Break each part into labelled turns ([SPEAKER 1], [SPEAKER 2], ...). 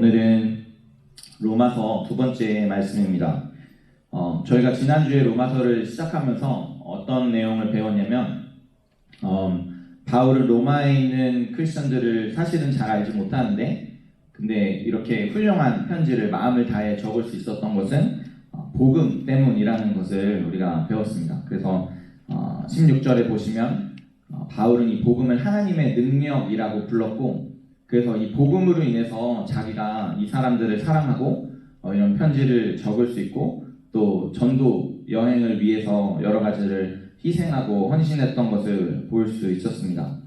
[SPEAKER 1] 오늘은 로마서 두 번째 말씀입니다. 저희가 지난주에 로마서를 시작하면서 어떤 내용을 배웠냐면 바울은 로마에 있는 크리스천들을 사실은 잘 알지 못하는데 근데 이렇게 훌륭한 편지를 마음을 다해 적을 수 있었던 것은 복음 때문이라는 것을 우리가 배웠습니다. 그래서 16절에 보시면 바울은 이 복음을 하나님의 능력이라고 불렀고 그래서 이 복음으로 인해서 자기가 이 사람들을 사랑하고 이런 편지를 적을 수 있고 또 전도 여행을 위해서 여러 가지를 희생하고 헌신했던 것을 볼 수 있었습니다.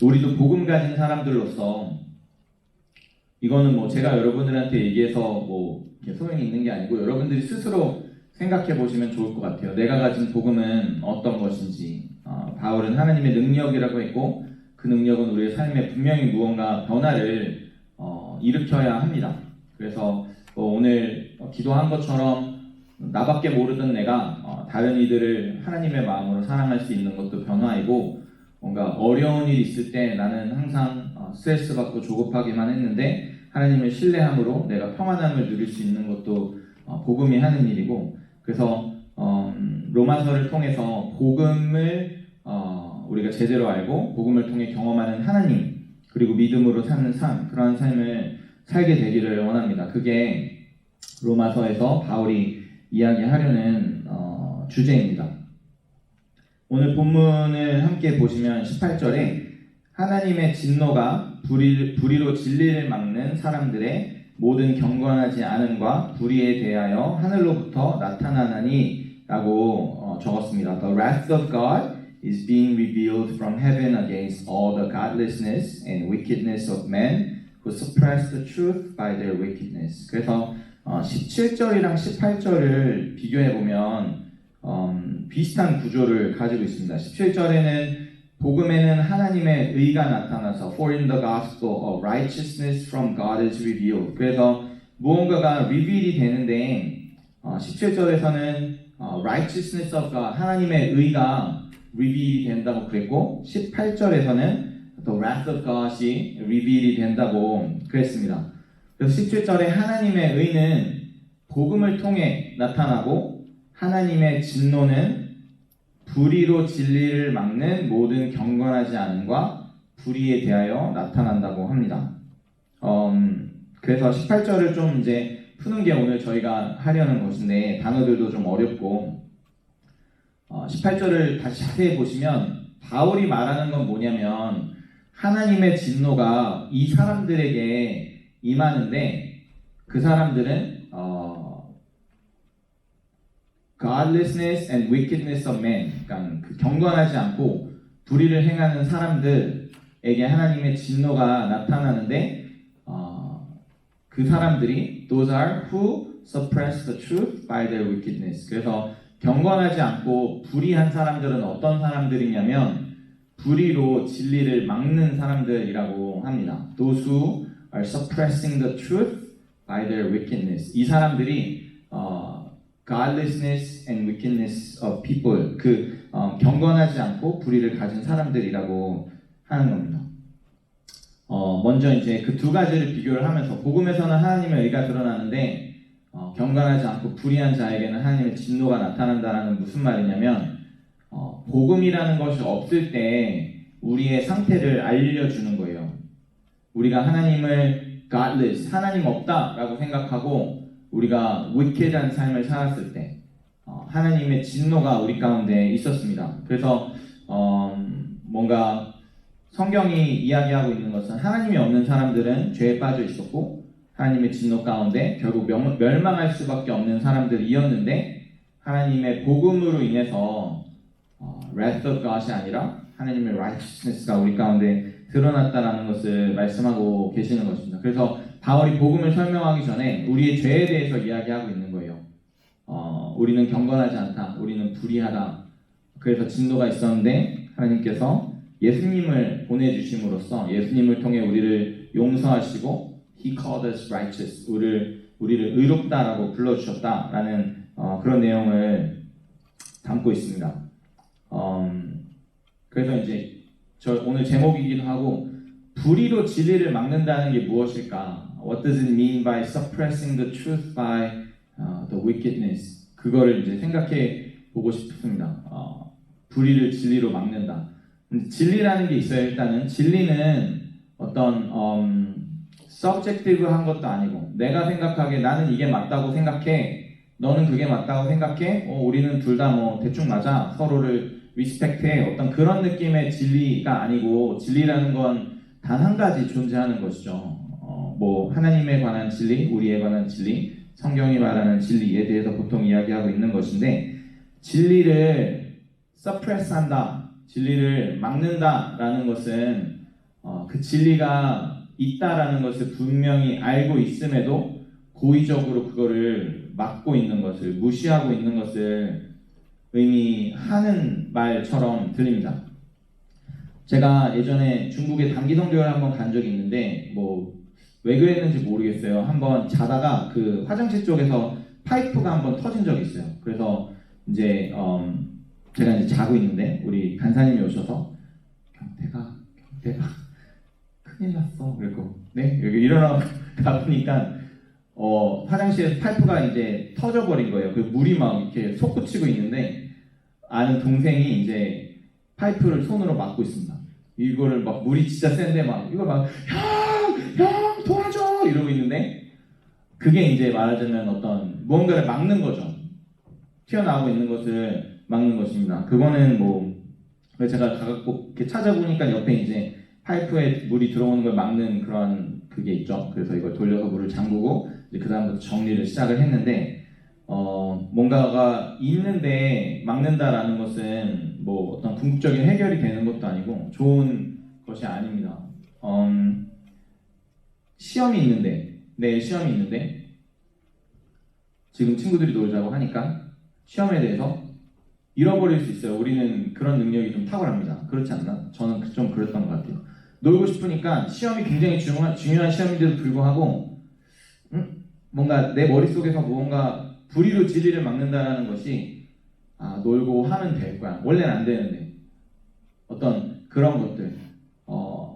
[SPEAKER 1] 우리도 복음 가진 사람들로서 이거는 뭐 제가 여러분들한테 얘기해서 뭐 소용이 있는 게 아니고 여러분들이 스스로 생각해 보시면 좋을 것 같아요. 내가 가진 복음은 어떤 것인지. 바울은 하나님의 능력이라고 했고 그 능력은 우리의 삶에 분명히 무언가 변화를 일으켜야 합니다. 그래서 오늘 기도한 것처럼 나밖에 모르던 내가 다른 이들을 하나님의 마음으로 사랑할 수 있는 것도 변화이고 뭔가 어려운 일이 있을 때 나는 항상 스트레스 받고 조급하기만 했는데 하나님을 신뢰함으로 내가 평안함을 누릴 수 있는 것도 복음이 하는 일이고 그래서 로마서를 통해서 복음을 우리가 제대로 알고 복음을 통해 경험하는 하나님 그리고 믿음으로 사는 삶 그런 삶을 살게 되기를 원합니다. 그게 로마서에서 바울이 이야기하려는 주제입니다. 오늘 본문을 함께 보시면 18절에 하나님의 진노가 불의로 진리를 막는 사람들의 모든 경건하지 않음과 불의에 대하여 하늘로부터 나타나나니 라고 적었습니다. The wrath of God is being revealed from heaven against all the godlessness and wickedness of men who suppress the truth by their wickedness. 그래서 17절이랑 18절을 비교해보면 비슷한 구조를 가지고 있습니다. 17절에는 복음에는 하나님의 의가 나타나서 For in the gospel of righteousness from God is revealed. 그래서 무언가가 reveal이 되는데 17절에서는 righteousness of God 하나님의 의가 reveal이 된다고 그랬고 18절에서는 the wrath of God이 reveal이 된다고 그랬습니다. 그래서 17절에 하나님의 의는 복음을 통해 나타나고 하나님의 진노는 불의로 진리를 막는 모든 경건하지 않음과 불의에 대하여 나타난다고 합니다. 그래서 18절을 좀 이제 푸는 게 오늘 저희가 하려는 것인데 단어들도 좀 어렵고 18절을 다시 자세히 보시면 바울이 말하는 건 뭐냐면 하나님의 진노가 이 사람들에게 임하는데 그 사람들은 godlessness and wickedness of men 그러니까 경건하지 않고 불의를 행하는 사람들에게 하나님의 진노가 나타나는데 그 사람들이 those are who suppress the truth by their wickedness. 그래서 경건하지 않고 불의한 사람들은 어떤 사람들이냐면 불의로 진리를 막는 사람들이라고 합니다. Those who are suppressing the truth by their wickedness. 이 사람들이 godlessness and wickedness of people 경건하지 않고 불의를 가진 사람들이라고 하는 겁니다. 먼저 이제 그 두 가지를 비교를 하면서 복음에서는 하나님의 의가 드러나는데 경건하지 않고 불의한 자에게는 하나님의 진노가 나타난다는 무슨 말이냐면 복음이라는 것이 없을 때 우리의 상태를 알려주는 거예요. 우리가 하나님을 godless, 하나님 없다라고 생각하고 우리가 wicked한 삶을 살았을 때 하나님의 진노가 우리 가운데 있었습니다. 그래서 뭔가 성경이 이야기하고 있는 것은 하나님이 없는 사람들은 죄에 빠져 있었고 하나님의 진노 가운데 결국 멸망할 수밖에 없는 사람들이었는데 하나님의 복음으로 인해서 wrath of God이 아니라 하나님의 righteousness가 우리 가운데 드러났다라는 것을 말씀하고 계시는 것입니다. 그래서 바울이 복음을 설명하기 전에 우리의 죄에 대해서 이야기하고 있는 거예요. 우리는 경건하지 않다. 우리는 불의하다. 그래서 진노가 있었는데 하나님께서 예수님을 보내주심으로써 예수님을 통해 우리를 용서하시고 He called us righteous. 우리를 의롭다라고 불러주셨다라는 그런 내용을 담고 있습니다. 그래서 이제 오늘 제목이기도 하고 불의로 진리를 막는다는 게 무엇일까? What does it mean by suppressing the truth by the wickedness? 그거를 이제 생각해 보고 싶습니다. 불의를 진리로 막는다. 진리라는 게 있어요. 일단은 진리는 어떤 subjective한 것도 아니고 내가 생각하기에 나는 이게 맞다고 생각해. 너는 그게 맞다고 생각해. 우리는 둘 다 뭐 대충 맞아. 서로를 리스펙트해. 어떤 그런 느낌의 진리가 아니고 진리라는 건 단 한 가지 존재하는 것이죠. 뭐 하나님에 관한 진리, 우리에 관한 진리, 성경이 말하는 진리에 대해서 보통 이야기하고 있는 것인데 진리를 suppress한다, 진리를 막는다라는 것은 그 진리가 있다라는 것을 분명히 알고 있음에도 고의적으로 그거를 막고 있는 것을, 무시하고 있는 것을 의미하는 말처럼 들립니다. 제가 예전에 중국에 단기 선교를 한번 간 적이 있는데 뭐 왜 그랬는지 모르겠어요. 한번 자다가 그 화장실 쪽에서 파이프가 한번 터진 적이 있어요. 그래서 이제 제가 이제 자고 있는데 우리 간사님이 오셔서 경태가 큰일 났어. 그랬고 네 여기 일어나 가보니까 화장실 파이프가 이제 터져버린 거예요. 그 물이 막 이렇게 솟구치고 있는데 아는 동생이 이제 파이프를 손으로 막고 있습니다. 이거를 막 물이 진짜 센데 막 이걸 막 형 도와줘 이러고 있는데 그게 이제 말하자면 어떤 무언가를 막는 거죠. 튀어나오고 있는 것을 막는 것입니다. 그거는 뭐 제가 가갖고 이렇게 찾아보니까 옆에 이제 파이프에 물이 들어오는 걸 막는 그런 그게 있죠. 그래서 이걸 돌려서 물을 잠그고 이제 그 다음부터 정리를 시작을 했는데 뭔가가 있는데 막는다라는 것은 뭐 어떤 궁극적인 해결이 되는 것도 아니고 좋은 것이 아닙니다. 시험이 있는데 내일 시험이 있는데 지금 친구들이 놀자고 하니까 시험에 대해서 잃어버릴 수 있어요. 우리는 그런 능력이 좀 탁월합니다. 그렇지 않나? 저는 좀 그랬던 것 같아요. 놀고 싶으니까 시험이 굉장히 중요한 시험인데도 불구하고 뭔가 내 머릿속에서 무언가 불의로 진리를 막는다는 것이 놀고 하면 될 거야. 원래는 안 되는데 어떤 그런 것들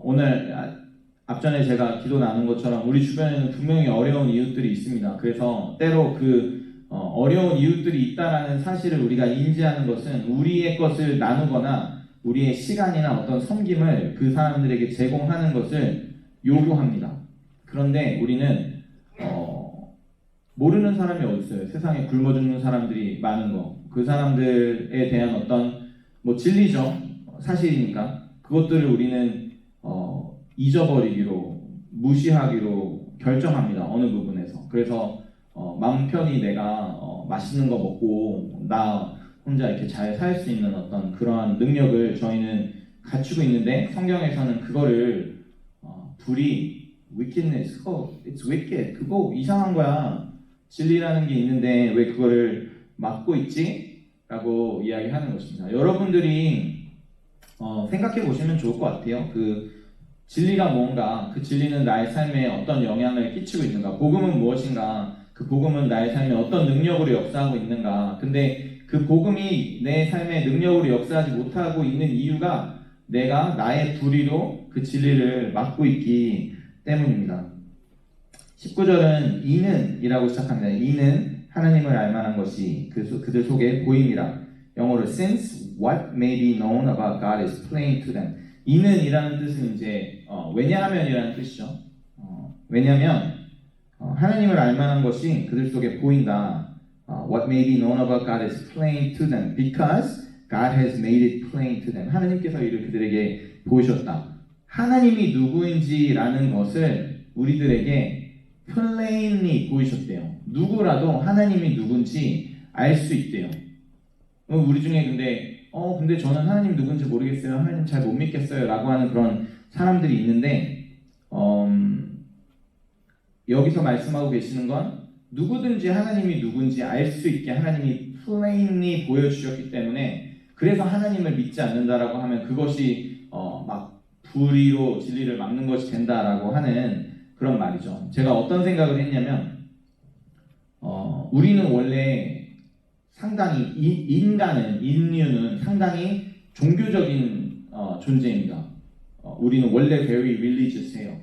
[SPEAKER 1] 오늘 앞전에 제가 기도 나눈 것처럼 우리 주변에는 분명히 어려운 이웃들이 있습니다. 그래서 때로 그 어려운 이웃들이 있다라는 사실을 우리가 인지하는 것은 우리의 것을 나누거나 우리의 시간이나 어떤 섬김을 그 사람들에게 제공하는 것을 요구합니다. 그런데 우리는 모르는 사람이 어디 있어요? 세상에 굶어 죽는 사람들이 많은 거. 그 사람들에 대한 어떤 뭐 진리죠. 사실이니까 그것들을 우리는 잊어버리기로 무시하기로 결정합니다. 어느 부분에서. 그래서 마음 편히 내가 맛있는 거 먹고 나 혼자 이렇게 잘 살 수 있는 어떤 그러한 능력을 저희는 갖추고 있는데 성경에서는 그거를 불이 wickedness, it's wicked, 그거 이상한 거야. 진리라는 게 있는데 왜 그거를 막고 있지? 라고 이야기하는 것입니다. 여러분들이 생각해 보시면 좋을 것 같아요. 그 진리가 뭔가, 그 진리는 나의 삶에 어떤 영향을 끼치고 있는가, 복음은 무엇인가, 그 복음은 나의 삶에 어떤 능력으로 역사하고 있는가. 근데 그 복음이 내 삶에 능력으로 역사하지 못하고 있는 이유가 내가 나의 불의로 그 진리를 막고 있기 때문입니다. 19절은 이는 이라고 시작합니다. 이는 하나님을 알만한 것이 그들 속에 보임이라. 영어로 since what may be known about God is plain to them. 이는 이라는 뜻은 이제 왜냐하면 이라는 뜻이죠. 왜냐하면 하나님을 알만한 것이 그들 속에 보인다. What may be known about God is plain to them because God has made it plain to them. 하나님께서 이를 그들에게 보이셨다. 하나님이 누구인지라는 것을 우리들에게 plainly 보이셨대요. 누구라도 하나님이 누군지 알 수 있대요. 우리 중에 근데 저는 하나님 누군지 모르겠어요. 하나님 잘 못 믿겠어요. 라고 하는 그런 사람들이 있는데 여기서 말씀하고 계시는 건 누구든지 하나님이 누군지 알 수 있게 하나님이 plainly 보여주셨기 때문에 그래서 하나님을 믿지 않는다라고 하면 그것이 막 불의로 진리를 막는 것이 된다라고 하는 그런 말이죠. 제가 어떤 생각을 했냐면 우리는 원래 상당히 인류는 상당히 종교적인 존재입니다. 우리는 원래 very religious해요.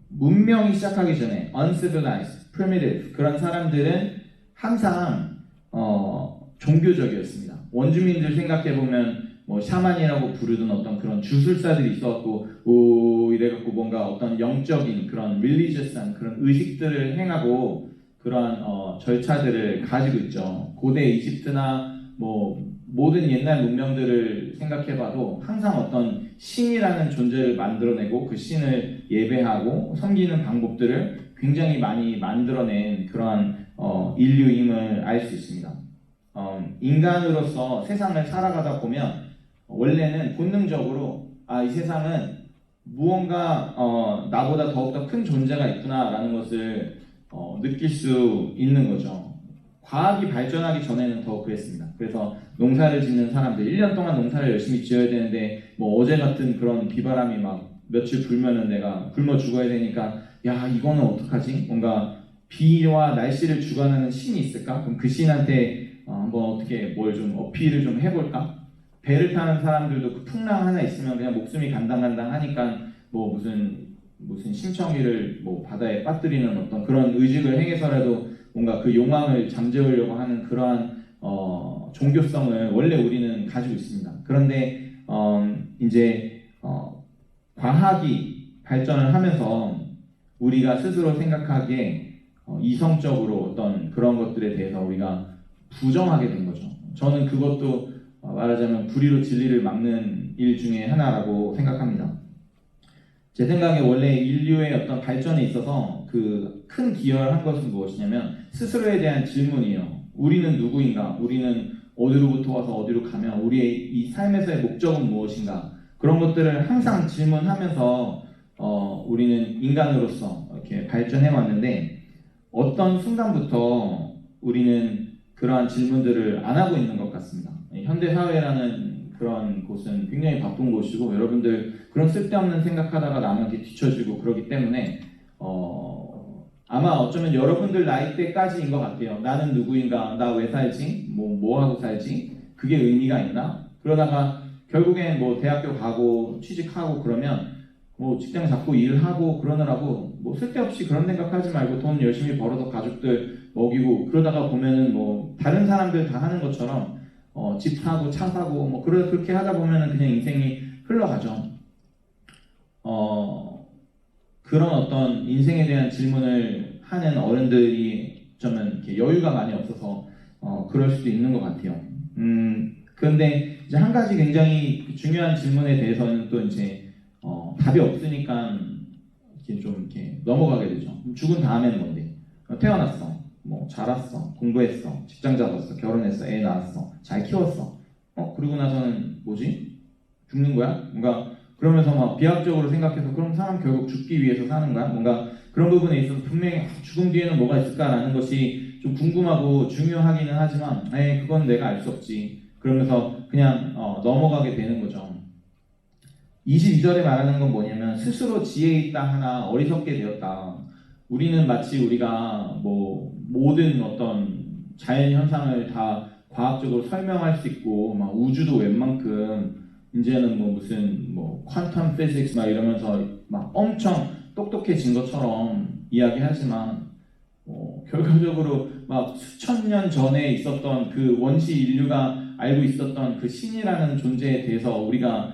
[SPEAKER 1] 문명이 시작하기 전에 uncivilized, primitive 그런 사람들은 항상 종교적이었습니다. 원주민들 생각해 보면 뭐 샤만이라고 부르던 어떤 그런 주술사들이 있어갖고 이래갖고 뭔가 어떤 영적인 그런 religious한 그런 의식들을 행하고 그런 절차들을 가지고 있죠. 고대 이집트나 뭐 모든 옛날 문명들을 생각해봐도 항상 어떤 신이라는 존재를 만들어내고 그 신을 예배하고 섬기는 방법들을 굉장히 많이 만들어낸 그러한 인류임을 알 수 있습니다. 인간으로서 세상을 살아가다 보면 원래는 본능적으로 이 세상은 무언가 나보다 더욱더 큰 존재가 있구나라는 것을 느낄 수 있는 거죠. 과학이 발전하기 전에는 더 그랬습니다. 그래서 농사를 짓는 사람들 1년 동안 농사를 열심히 지어야 되는데 뭐 어제 같은 그런 비바람이 막 며칠 불면은 내가 굶어 죽어야 되니까 야 이거는 어떡하지? 뭔가 비와 날씨를 주관하는 신이 있을까? 그럼 그 신한테 한번 어떻게 뭘 좀 어필을 좀 해볼까? 배를 타는 사람들도 그 풍랑 하나 있으면 그냥 목숨이 간당간당 하니까 뭐 무슨 심청이를 뭐 바다에 빠뜨리는 어떤 그런 의식을 행해서라도 뭔가 그 욕망을 잠재우려고 하는 그러한 종교성을 원래 우리는 가지고 있습니다. 그런데 이제 과학이 발전을 하면서 우리가 스스로 생각하기에 이성적으로 어떤 그런 것들에 대해서 우리가 부정하게 된 거죠. 저는 그것도 말하자면 불의로 진리를 막는 일 중에 하나라고 생각합니다. 제 생각에 원래 인류의 어떤 발전에 있어서 그 큰 기여를 한 것은 무엇이냐면 스스로에 대한 질문이에요. 우리는 누구인가? 우리는 어디로부터 와서 어디로 가면 우리의 이 삶에서의 목적은 무엇인가? 그런 것들을 항상 질문하면서 우리는 인간으로서 이렇게 발전해 왔는데 어떤 순간부터 우리는 그러한 질문들을 안 하고 있는 것 같습니다. 현대 사회라는 그런 곳은 굉장히 바쁜 곳이고 여러분들 그런 쓸데없는 생각하다가 남한테 뒤처지고 그러기 때문에 아마 어쩌면 여러분들 나이대까지인 것 같아요. 나는 누구인가? 나 왜 살지? 뭐 하고 살지? 그게 의미가 있나? 그러다가 결국엔 뭐 대학교 가고 취직하고 그러면 뭐 직장 잡고 일하고 그러느라고 뭐 쓸데없이 그런 생각하지 말고 돈 열심히 벌어서 가족들 먹이고 그러다가 보면은 뭐 다른 사람들 다 하는 것처럼 집 사고 차 사고 뭐 그렇게 하다 보면은 그냥 인생이 흘러가죠. 그런 어떤 인생에 대한 질문을 하는 어른들이 저는 이렇게 여유가 많이 없어서 그럴 수도 있는 것 같아요. 그런데 이제 한 가지 굉장히 중요한 질문에 대해서는 또 이제 답이 없으니까 이렇게 좀 이렇게 넘어가게 되죠. 죽은 다음에는 뭔데? 태어났어, 뭐 자랐어, 공부했어, 직장 잡았어, 결혼했어, 애 낳았어, 잘 키웠어. 그러고 나서는 뭐지? 죽는 거야? 뭔가 그러면서 막 비약적으로 생각해서 그럼 사람 결국 죽기 위해서 사는 거야? 뭔가 그런 부분에 있어서 분명히 죽음 뒤에는 뭐가 있을까라는 것이 좀 궁금하고 중요하기는 하지만 그건 내가 알 수 없지. 그러면서 그냥 넘어가게 되는 거죠. 22절에 말하는 건 뭐냐면 스스로 지혜 있다 하나 어리석게 되었다. 우리는 마치 우리가 뭐 모든 어떤 자연 현상을 다 과학적으로 설명할 수 있고 막 우주도 웬만큼 이제는 뭐 무슨 뭐 퀀텀 피직스 막 이러면서 막 엄청 똑똑해진 것처럼 이야기하지만 결과적으로 막 수천 년 전에 있었던 그 원시 인류가 알고 있었던 그 신이라는 존재에 대해서 우리가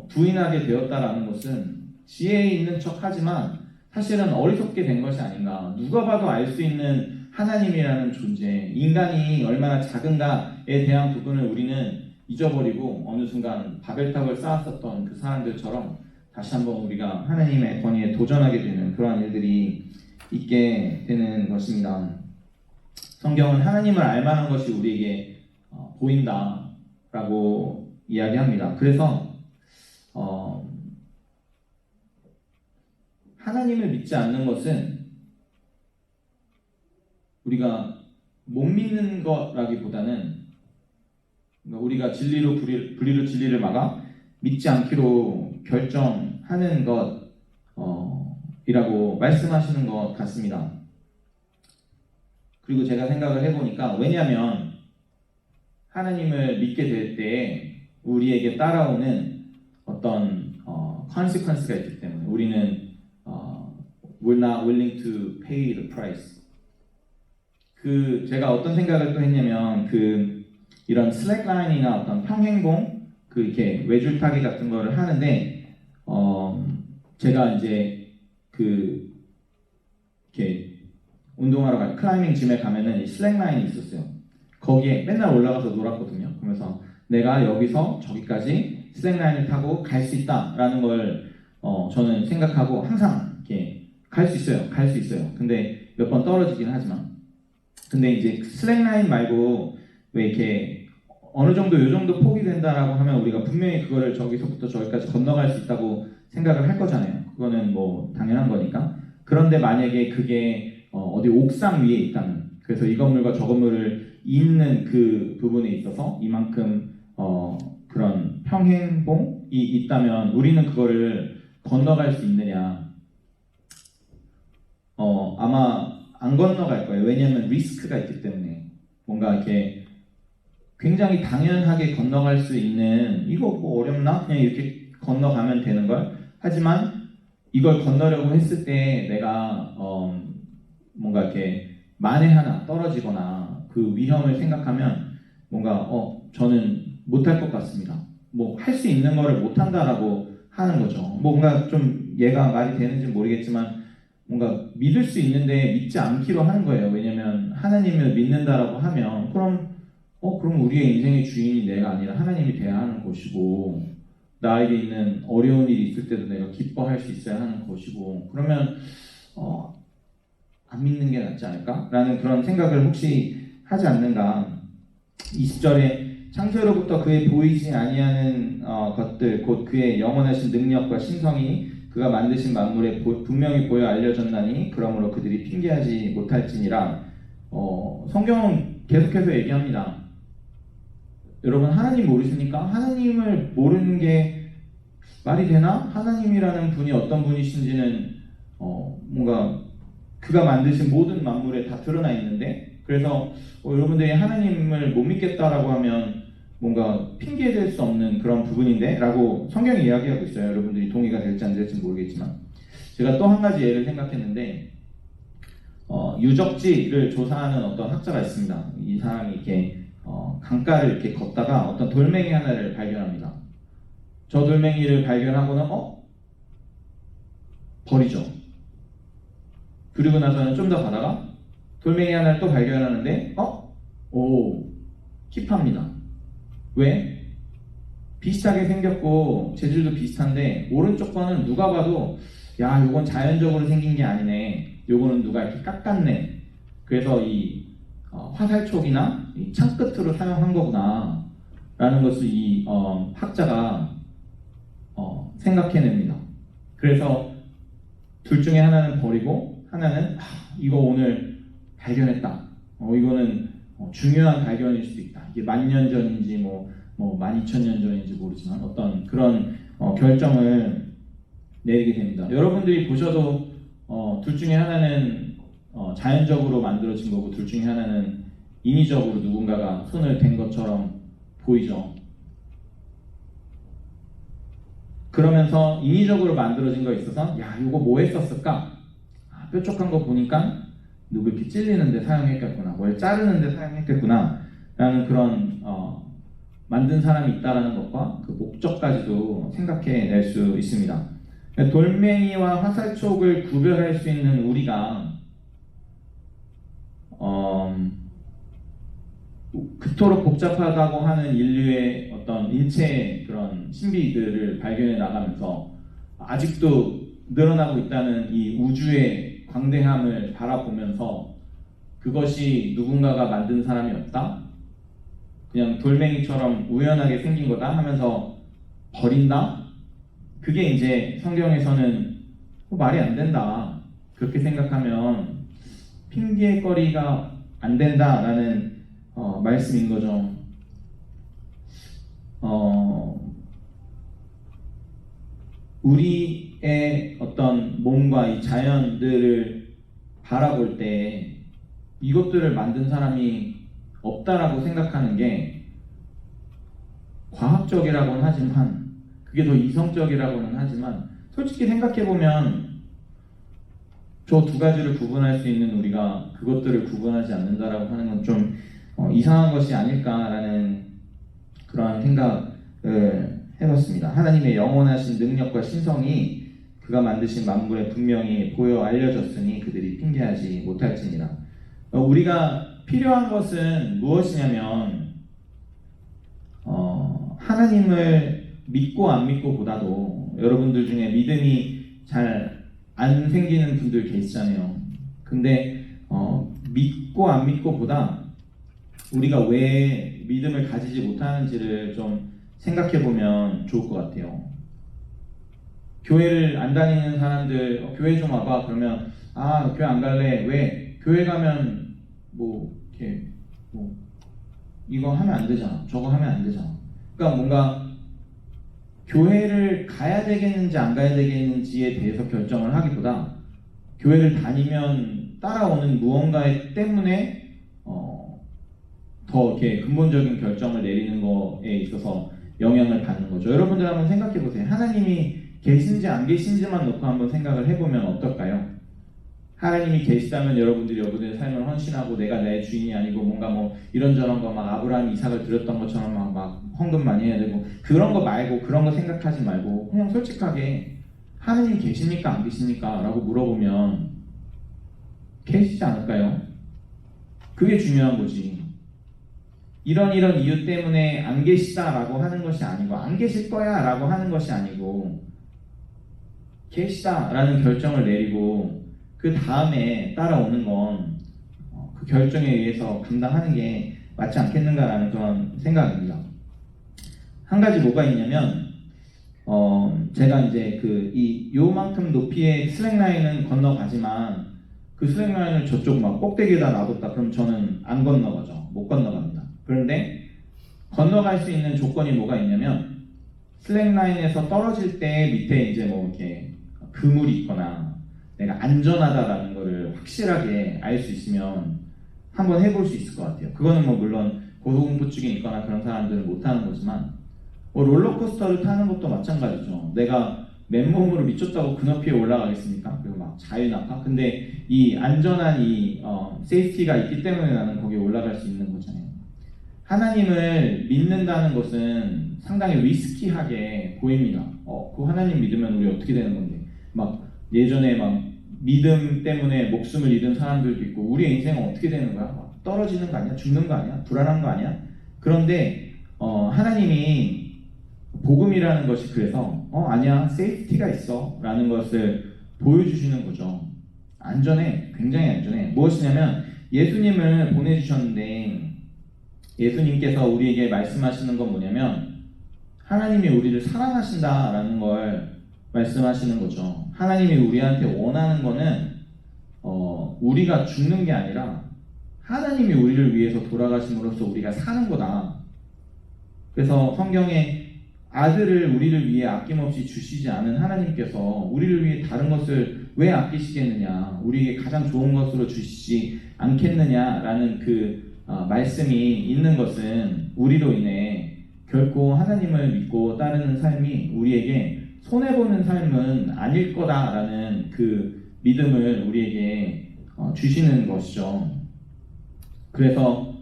[SPEAKER 1] 부인하게 되었다라는 것은 지혜 있는 척하지만 사실은 어리석게 된 것이 아닌가. 누가 봐도 알 수 있는 하나님이라는 존재, 인간이 얼마나 작은가에 대한 부분을 우리는 잊어버리고 어느 순간 바벨탑을 쌓았었던 그 사람들처럼 다시 한번 우리가 하나님의 권위에 도전하게 되는 그러한 일들이 있게 되는 것입니다. 성경은 하나님을 알만한 것이 우리에게 보인다라고 이야기합니다. 그래서 하나님을 믿지 않는 것은 우리가 못 믿는 거라기보다는 우리가 진리로 불의로 진리를 막아 믿지 않기로 결정하는 것이라고 말씀하시는 것 같습니다. 그리고 제가 생각을 해보니까 왜냐하면 하나님을 믿게 될 때 우리에게 따라오는 어떤 consequence가 있기 때문에 우리는 we're not willing to pay the price. 제가 어떤 생각을 또 했냐면 이런 슬랙라인이나 어떤 평행봉 이렇게 외줄타기 같은 거를 하는데 제가 이제 이렇게 운동하러 갈 클라이밍 짐에 가면은 이 슬랙라인이 있었어요. 거기에 맨날 올라가서 놀았거든요. 그러면서 내가 여기서 저기까지 슬랙라인을 타고 갈 수 있다라는 걸 저는 생각하고 항상 이렇게 갈 수 있어요. 근데 몇 번 떨어지긴 하지만. 근데 이제 슬랙라인 말고 왜 이렇게 어느 정도 요 정도 폭이 된다라고 하면 우리가 분명히 그거를 저기서부터 저기까지 건너갈 수 있다고 생각을 할 거잖아요. 그거는 뭐 당연한 거니까. 그런데 만약에 그게 어디 옥상 위에 있다면, 그래서 이 건물과 저 건물을 잇는 그 부분에 있어서 이만큼 그런 평행봉이 있다면 우리는 그거를 건너갈 수 있느냐? 아마 안 건너갈 거예요. 왜냐하면 리스크가 있기 때문에. 뭔가 이렇게 굉장히 당연하게 건너갈 수 있는, 이거 뭐 어렵나? 그냥 이렇게 건너가면 되는 걸. 하지만 이걸 건너려고 했을 때 내가 뭔가 이렇게 만에 하나 떨어지거나 그 위험을 생각하면 뭔가 저는 못할 것 같습니다. 뭐 할 수 있는 거를 못한다라고 하는 거죠. 뭔가 좀 얘가 말이 되는지 모르겠지만 뭔가 믿을 수 있는데 믿지 않기로 하는 거예요. 왜냐면 하나님을 믿는다라고 하면 그럼 우리의 인생의 주인이 내가 아니라 하나님이 돼야 하는 것이고, 나에게 있는 어려운 일이 있을 때도 내가 기뻐할 수 있어야 하는 것이고, 그러면 안 믿는 게 낫지 않을까? 라는 그런 생각을 혹시 하지 않는가? 20절에 창세로부터 그의 보이지 아니하는 것들 곧 그의 영원하신 능력과 신성이 그가 만드신 만물에 분명히 보여 알려졌나니 그러므로 그들이 핑계하지 못할지니라. 성경은 계속해서 얘기합니다. 여러분 하나님 모르십니까? 하나님을 모르는 게 말이 되나? 하나님이라는 분이 어떤 분이신지는 뭔가 그가 만드신 모든 만물에 다 드러나 있는데, 그래서 여러분들이 하나님을 못 믿겠다라고 하면 뭔가 핑계될 수 없는 그런 부분인데 라고 성경이 이야기하고 있어요. 여러분들이 동의가 될지 안 될지 모르겠지만, 제가 또 한 가지 예를 생각했는데 유적지를 조사하는 어떤 학자가 있습니다. 이 사람이 이렇게 강가를 이렇게 걷다가 어떤 돌멩이 하나를 발견합니다. 저 돌멩이를 발견하고는 버리죠. 그리고 나서는 좀 더 가다가 돌멩이 하나를 또 발견하는데 킵합니다. 왜? 비슷하게 생겼고 재질도 비슷한데 오른쪽 거는 누가 봐도 야 이건 자연적으로 생긴 게 아니네, 요거는 누가 이렇게 깎았네, 그래서 이 화살촉이나 이 창끝으로 사용한 거구나 라는 것을 이 학자가 생각해냅니다. 그래서 둘 중에 하나는 버리고 하나는 이거 오늘 발견했다, 이거는 중요한 발견일 수도 있다, 이게 10,000년 전인지 뭐 12,000년 전인지 모르지만 어떤 그런 결정을 내리게 됩니다. 여러분들이 보셔도 둘 중에 하나는 자연적으로 만들어진 거고 둘 중에 하나는 인위적으로 누군가가 손을 댄 것처럼 보이죠. 그러면서 인위적으로 만들어진 거에 있어서 야 이거 뭐 했었을까? 뾰족한 거 보니까 누구 이렇게 찔리는데 사용했겠구나, 뭘 자르는데 사용했겠구나 라는 그런 만든 사람이 있다라는 것과 그 목적까지도 생각해낼 수 있습니다. 돌멩이와 화살촉을 구별할 수 있는 우리가 그토록 복잡하다고 하는 인류의 어떤 인체의 그런 신비들을 발견해 나가면서 아직도 늘어나고 있다는 이 우주의 광대함을 바라보면서 그것이 누군가가 만든 사람이 없다? 그냥 돌멩이처럼 우연하게 생긴 거다 하면서 버린다? 그게 이제 성경에서는 말이 안 된다, 그렇게 생각하면 핑계거리가 안 된다라는 말씀인 거죠. 우리의 어떤 몸과 이 자연들을 바라볼 때 이것들을 만든 사람이 없다라고 생각하는 게 과학적이라고는 하지만 그게 더 이성적이라고는 하지만 솔직히 생각해보면 저 두 가지를 구분할 수 있는 우리가 그것들을 구분하지 않는다라고 하는 건 좀 이상한 것이 아닐까라는 그러한 생각을 해봤습니다. 하나님의 영원하신 능력과 신성이 그가 만드신 만물에 분명히 보여 알려졌으니 그들이 핑계하지 못할지니라. 우리가 필요한 것은 무엇이냐면 하나님을 믿고 안 믿고 보다도 여러분들 중에 믿음이 잘 안 생기는 분들 계시잖아요. 근데 믿고 안 믿고 보다 우리가 왜 믿음을 가지지 못하는지를 좀 생각해 보면 좋을 것 같아요. 교회를 안 다니는 사람들 교회 좀 와봐 그러면 교회 안 갈래. 왜? 교회 가면 뭐 이렇게 뭐 이거 하면 안 되잖아. 저거 하면 안 되잖아. 그러니까 뭔가 교회를 가야 되겠는지 안 가야 되겠는지에 대해서 결정을 하기보다 교회를 다니면 따라오는 무언가 때문에 더 이렇게 근본적인 결정을 내리는 거에 있어서 영향을 받는 거죠. 여러분들 한번 생각해 보세요. 하나님이 계신지 안 계신지만 놓고 한번 생각을 해보면 어떨까요? 하나님이 계시다면 여러분들의 삶을 헌신하고 내가 내 주인이 아니고 뭔가 뭐 이런저런 거 막 아브라함 이삭을 드렸던 것처럼 막 헌금 많이 해야 되고 그런 거 말고 그런 거 생각하지 말고 그냥 솔직하게 하나님 계십니까 안 계십니까? 라고 물어보면 계시지 않을까요? 그게 중요한 거지. 이런 이유 때문에 안 계시다라고 하는 것이 아니고 안 계실 거야 라고 하는 것이 아니고 계시다라는 결정을 내리고 그 다음에 따라오는 건 그 결정에 의해서 감당하는 게 맞지 않겠는가라는 그런 생각입니다. 한 가지 뭐가 있냐면 제가 이제 요만큼 높이의 슬랙라인은 건너가지만 그 슬랙라인을 저쪽 막 꼭대기에다 놔뒀다 그럼 저는 안 건너가죠. 못 건너갑니다. 그런데 건너갈 수 있는 조건이 뭐가 있냐면 슬랙라인에서 떨어질 때 밑에 이제 뭐 이렇게 그물이 있거나 내가 안전하다라는 거를 확실하게 알 수 있으면 한번 해볼 수 있을 것 같아요. 그거는 뭐 물론 고소공포증이 있거나 그런 사람들은 못하는 거지만 롤러코스터를 타는 것도 마찬가지죠. 내가 맨몸으로 미쳤다고 그 높이에 올라가겠습니까? 그리고 막 자유낙하? 근데 이 안전한 세이프티가 있기 때문에 나는 거기에 올라갈 수 있는 거잖아요. 하나님을 믿는다는 것은 상당히 리스키하게 보입니다. 그 하나님 믿으면 우리 어떻게 되는 건데? 막 예전에 막 믿음 때문에 목숨을 잃은 사람들도 있고 우리 인생은 어떻게 되는 거야? 막 떨어지는 거 아니야? 죽는 거 아니야? 불안한 거 아니야? 그런데 하나님이 복음이라는 것이 그래서 아니야 세이프티가 있어 라는 것을 보여주시는 거죠. 안전해. 굉장히 안전해. 무엇이냐면 예수님을 보내주셨는데 예수님께서 우리에게 말씀하시는 건 뭐냐면 하나님이 우리를 사랑하신다라는 걸 말씀하시는 거죠. 하나님이 우리한테 원하는 거는 우리가 죽는 게 아니라 하나님이 우리를 위해서 돌아가심으로써 우리가 사는 거다. 그래서 성경에 아들을 우리를 위해 아낌없이 주시지 않은 하나님께서 우리를 위해 다른 것을 왜 아끼시겠느냐, 우리에게 가장 좋은 것으로 주시지 않겠느냐라는 말씀이 있는 것은 우리로 인해 결코 하나님을 믿고 따르는 삶이 우리에게 손해보는 삶은 아닐 거다라는 그 믿음을 우리에게 주시는 것이죠. 그래서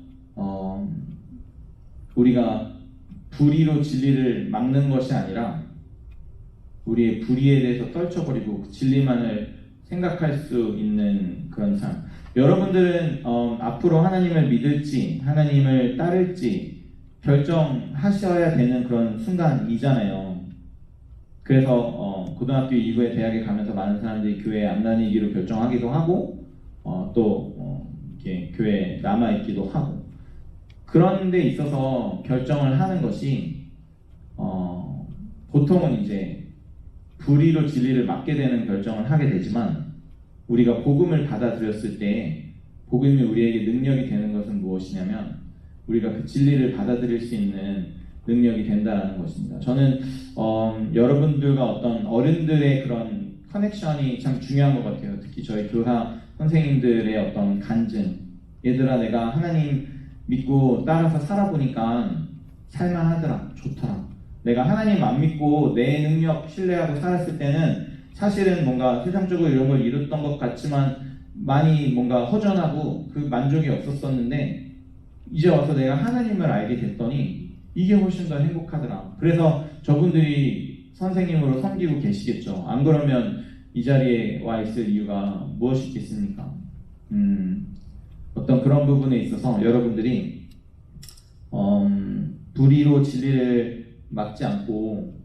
[SPEAKER 1] 우리가 불의로 진리를 막는 것이 아니라 우리의 불의에 대해서 떨쳐버리고 그 진리만을 생각할 수 있는 그런 삶. 여러분들은 앞으로 하나님을 믿을지 하나님을 따를지 결정하셔야 되는 그런 순간이잖아요. 그래서 고등학교 이후에 대학에 가면서 많은 사람들이 교회에 안 다니기로 결정하기도 하고 또 이렇게 교회에 남아있기도 하고 그런 데 있어서 결정을 하는 것이 보통은 이제 불의로 진리를 막게 되는 결정을 하게 되지만 우리가 복음을 받아들였을 때 복음이 우리에게 능력이 되는 것은 무엇이냐면 우리가 그 진리를 받아들일 수 있는 능력이 된다는 것입니다. 저는 여러분들과 어떤 어른들의 그런 커넥션이 참 중요한 것 같아요. 특히 저희 교사 선생님들의 어떤 간증, 얘들아 내가 하나님 믿고 따라서 살아보니까 살만하더라, 좋더라. 내가 하나님 안 믿고 내 능력 신뢰하고 살았을 때는 사실은 뭔가 세상적으로 이런 걸 이뤘던 것 같지만 많이 뭔가 허전하고 그 만족이 없었었는데 이제 와서 내가 하나님을 알게 됐더니 이게 훨씬 더 행복하더라. 그래서 저분들이 선생님으로 섬기고 계시겠죠. 안 그러면 이 자리에 와 있을 이유가 무엇이 있겠습니까? 어떤 그런 부분에 있어서 여러분들이 불의로 진리를 막지 않고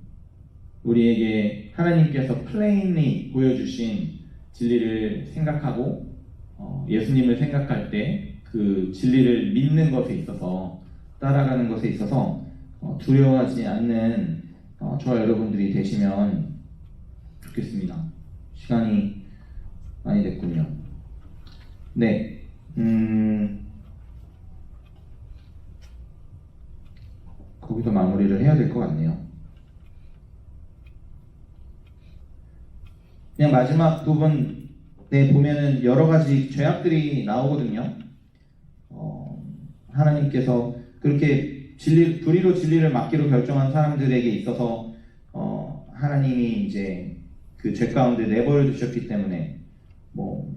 [SPEAKER 1] 우리에게 하나님께서 플레인리 보여주신 진리를 생각하고 예수님을 생각할 때 그 진리를 믿는 것에 있어서 따라가는 것에 있어서 두려워하지 않는 저와 여러분들이 되시면 좋겠습니다. 시간이 많이 됐군요. 네, 거기서 마무리를 해야 될 것 같네요. 그냥 마지막 부분에 보면은 여러 가지 죄악들이 나오거든요. 하나님께서 그렇게 불의로 진리를 막기로 결정한 사람들에게 있어서 하나님이 이제 그 죄 가운데 내버려 두셨기 때문에 뭐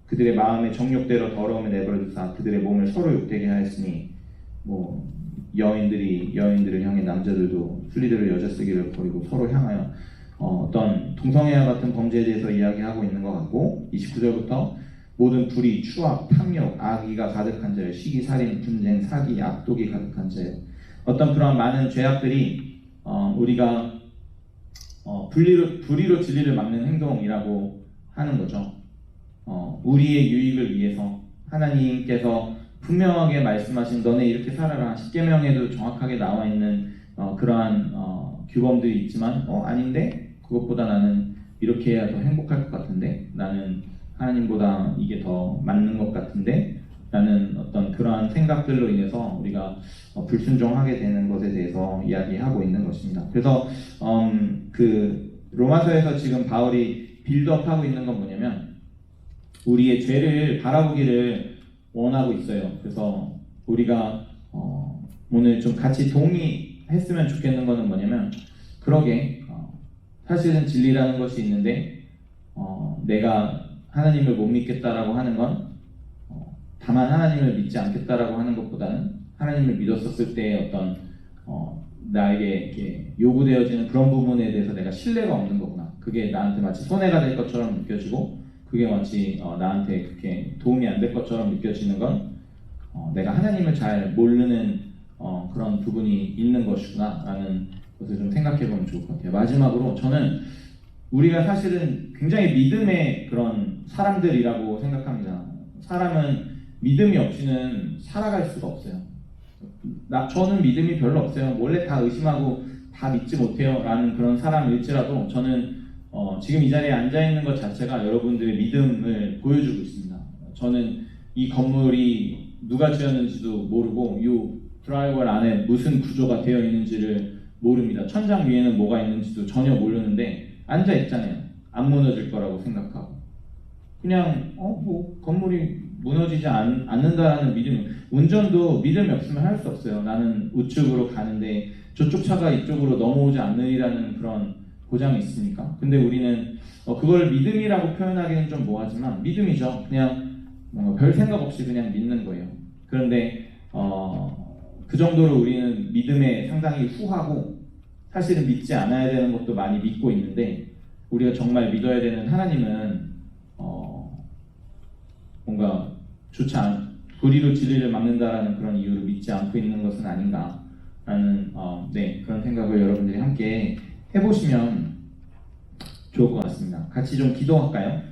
[SPEAKER 1] 그들의 마음의 정욕대로 더러움에 내버려 두사 그들의 몸을 서로 욕되게 하였으니 뭐 여인들을 향해 남자들도 순리대로 여자 쓰기를 버리고 서로 향하여 어떤 동성애와 같은 범죄에 대해서 이야기하고 있는 것 같고 29절부터 모든 불의, 추악, 탐욕, 악의가 가득한 자여 시기, 살인, 분쟁, 사기, 악독이 가득한 자여 어떤 그런 많은 죄악들이 우리가 불의로 진리를 막는 행동이라고 하는 거죠. 우리의 유익을 위해서 하나님께서 분명하게 말씀하신 너네 이렇게 살아라. 십계명에도 정확하게 나와 있는 그러한 규범들이 있지만 아닌데 그것보다 나는 이렇게 해야 더 행복할 것 같은데 나는 하나님보다 이게 더 맞는 것 같은데 라는 어떤 그러한 생각들로 인해서 우리가 불순종하게 되는 것에 대해서 이야기하고 있는 것입니다. 그래서 그 로마서에서 지금 바울이 빌드업하고 있는 건 뭐냐면 우리의 죄를 바라보기를 원하고 있어요. 그래서 우리가 오늘 좀 같이 동의했으면 좋겠는 거는 뭐냐면 그러게 사실은 진리라는 것이 있는데 내가 하나님을 못 믿겠다라고 하는 건 다만 하나님을 믿지 않겠다라고 하는 것보다는 하나님을 믿었었을 때의 어떤 나에게 이렇게 요구되어지는 그런 부분에 대해서 내가 신뢰가 없는 거구나. 그게 나한테 마치 손해가 될 것처럼 느껴지고 그게 마치 나한테 그렇게 도움이 안 될 것처럼 느껴지는 건 내가 하나님을 잘 모르는 그런 부분이 있는 것이구나 라는 것을 좀 생각해 보면 좋을 것 같아요. 마지막으로 저는 우리가 사실은 굉장히 믿음의 그런 사람들이라고 생각합니다. 사람은 믿음이 없이는 살아갈 수가 없어요. 저는 믿음이 별로 없어요. 원래 다 의심하고 다 믿지 못해요 라는 그런 사람일지라도 저는 지금 이 자리에 앉아있는 것 자체가 여러분들의 믿음을 보여주고 있습니다. 저는 이 건물이 누가 지었는지도 모르고 이 드라이월 안에 무슨 구조가 되어 있는지를 모릅니다. 천장 위에는 뭐가 있는지도 전혀 모르는데 앉아있잖아요. 안 무너질 거라고 생각하고 그냥 뭐 건물이 무너지지 않는다라는 믿음. 운전도 믿음이 없으면 할 수 없어요. 나는 우측으로 가는데 저쪽 차가 이쪽으로 넘어오지 않으리라는 그런 보장이 있으니까. 근데 우리는 그걸 믿음이라고 표현하기는 좀 뭐하지만 믿음이죠. 그냥 뭔가 별 생각 없이 그냥 믿는 거예요. 그런데 그 정도로 우리는 믿음에 상당히 후하고 사실은 믿지 않아야 되는 것도 많이 믿고 있는데 우리가 정말 믿어야 되는 하나님은 뭔가 불의로 진리를 막는다라는 그런 이유로 믿지 않고 있는 것은 아닌가라는 그런 생각을 여러분들이 함께 해보시면 좋을 것 같습니다. 같이 좀 기도할까요?